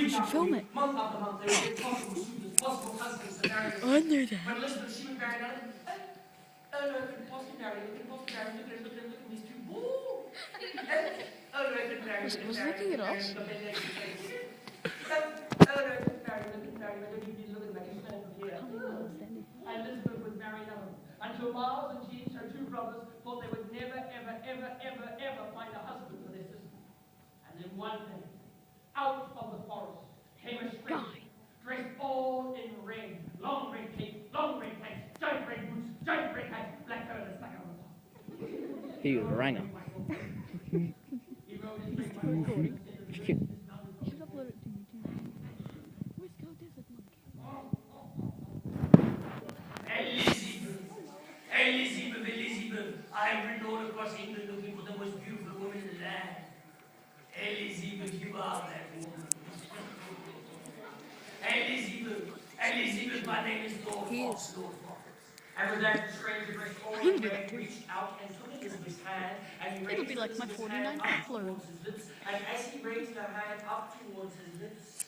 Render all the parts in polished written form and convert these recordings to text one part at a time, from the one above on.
You should film it. Month after month, they would get possible students, possible husbands to marry them. I knew that. When Elizabeth, she would marry another. Oh no, I couldn't possibly marry. I couldn't possibly marry. Look at these two. Ooh. Oh no, I couldn't marry. Was looking at us? Oh no, I couldn't marry. I don't need to look at my friend here. And Elizabeth would marry another. Until Miles and Jean, her two brothers, thought they would never, ever find a husband for their sister. And then one day, out of the forest came a stranger, dressed all in red, long red cape, long red pants, giant red boots, giant red hat, black feather stuck out on top. He was a ranger. He rode his big Recording. You should upload it to YouTube. Where's Go Desert Monkey? Elizabeth, I have ridden all across England looking for the most beautiful woman in the land. Elizabeth, you are that woman. Elizabeth, my name is Lord Fox, Lord Fox. And with that, the stranger dressed all in red reached out and took Elizabeth's hand, and he raised It'll be like my Elizabeth's 49 hand up upload. towards his lips, and as he raised her hand up towards his lips,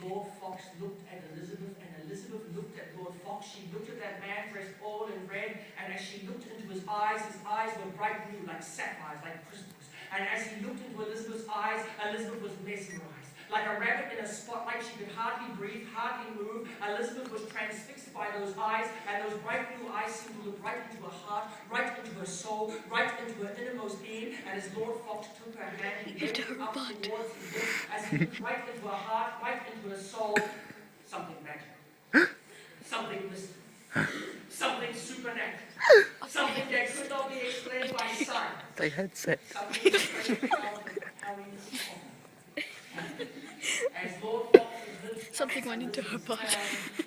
Lord Fox looked at Elizabeth, and Elizabeth looked at Lord Fox. She looked at that man dressed all in red, and as she looked into his eyes were bright blue like sapphires, like crystals. And as he looked into Elizabeth's eyes, Elizabeth was mesmerized. Like a rabbit in a spotlight, she could hardly breathe, hardly move. Elizabeth was transfixed by those eyes, and those bright blue eyes seemed to look right into her heart, right into her soul, right into her innermost being. And as Lord Fox took her hand, he lifted her up towards his lips, as he looked right into her heart, right into her soul. Something magical. Something mystical. Something supernatural. Something that could not be explained by science. They had sex. Something explained by Harry As Lord Fox's lips Something went into her butt.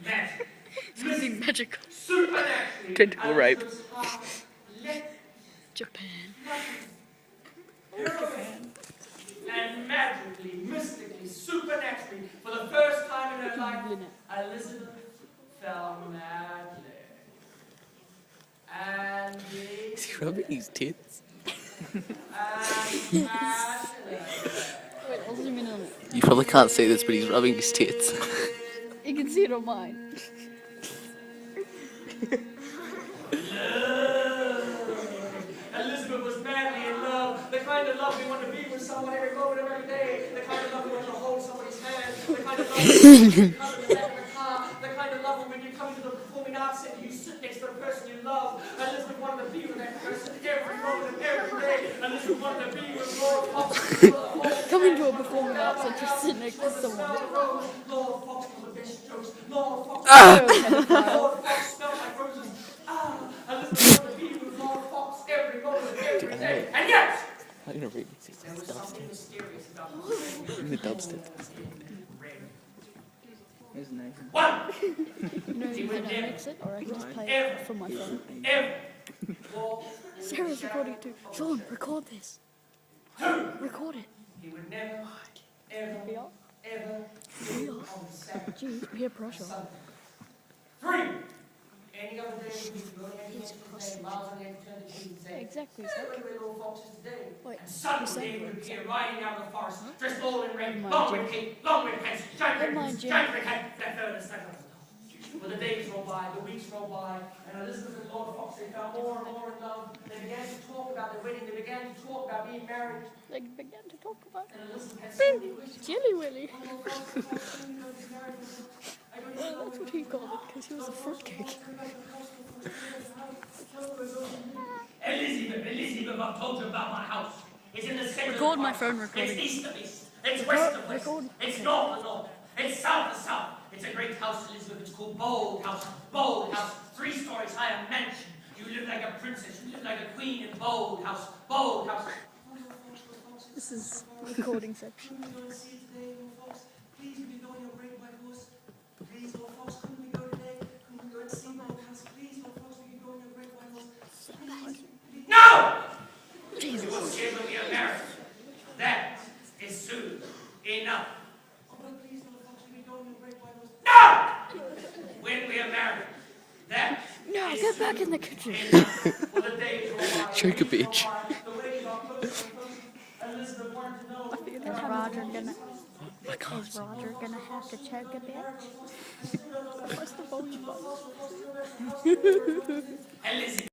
magic, Something magical. supernaturally, Tentacle rape. Elizabeth's heart leapt Japan. and magically, mystically, supernaturally, for the first time in her life, Elizabeth fell madly. And Is he rubbing his tits? Wait, I'll zoom in on it. You probably can't see this, but he's rubbing his tits. You can see it on mine. Elizabeth was madly in love, the kind of love we want to be with someone every moment of every day, the kind of love we want to hold somebody's hand, the kind of love when you come in the back of a car, the kind of love when you come to the performing arts center, you sit next to the person you love. Elizabeth wanted to be with that person every moment of every day. Elizabeth wanted to be with Lord Fox. Come into a performing arts center, sit next to someone. Lord Fox was the best jokes. Lord Fox Lord smelled like roses. Elizabeth wanted to be with Lord Fox every moment of every day. And yet, I'm gonna read this. there was something mysterious about In the dubstep. His name. one. You know, you can mix it, or I can just play it from my phone. Ever. Walk Sarah's recording it too. Sean, record this. two. Record it. He would never, ever, We are. ever We be are. on the second. Gee, peer pressure. Sunday. Three. Any other day we could go ahead and say miles on the edge turn the key and say, Exactly. "Hey, look where little Fox is today." Wait, And you suddenly said he would it. appear riding out of the forest, dressed all in red, Never long mind, red cape, long red pants, giant red Never mind, boots, Jim. giant red hat, that feather stuck out the top. Well, the days roll by, the weeks roll by, and Elizabeth and Lord Fox, they fell more and more in love. They began to talk about their wedding, they began to talk about being married, They began to talk about and Elizabeth had so many questions. Jelly Willy. Lord Fox, when you going to be married? I don't Well, know. that's what he called it, because he was a fruitcake. Elizabeth, I've told you about my house. It's in the center Record of the my forest. phone recording. It's east of east. It's west of west. Record. It's north of north. It's south of south. It's a great house, Elizabeth. It's called Bold House. Bold House. 3 stories high, a mansion. You live like a princess. You live like a queen in Bold House. Bold House. This is recording section. Please, we go on your great white horse. Please, Lord Fox, couldn't we go today? Couldn't we go and see Bold House? Please, Lord Fox, we can go on your great white horse. No! Jesus. You will say when we are married. That is soon enough. No! When we are married. That No, is get back in the kitchen. enough. Well, the days roll by, Choke a the weeks bitch. roll by, the wedding got closer and closer. Elizabeth wanted to know Roger gonna? I can't. Is Roger gonna have to choke a bit? What's the volume button? And Lizzie.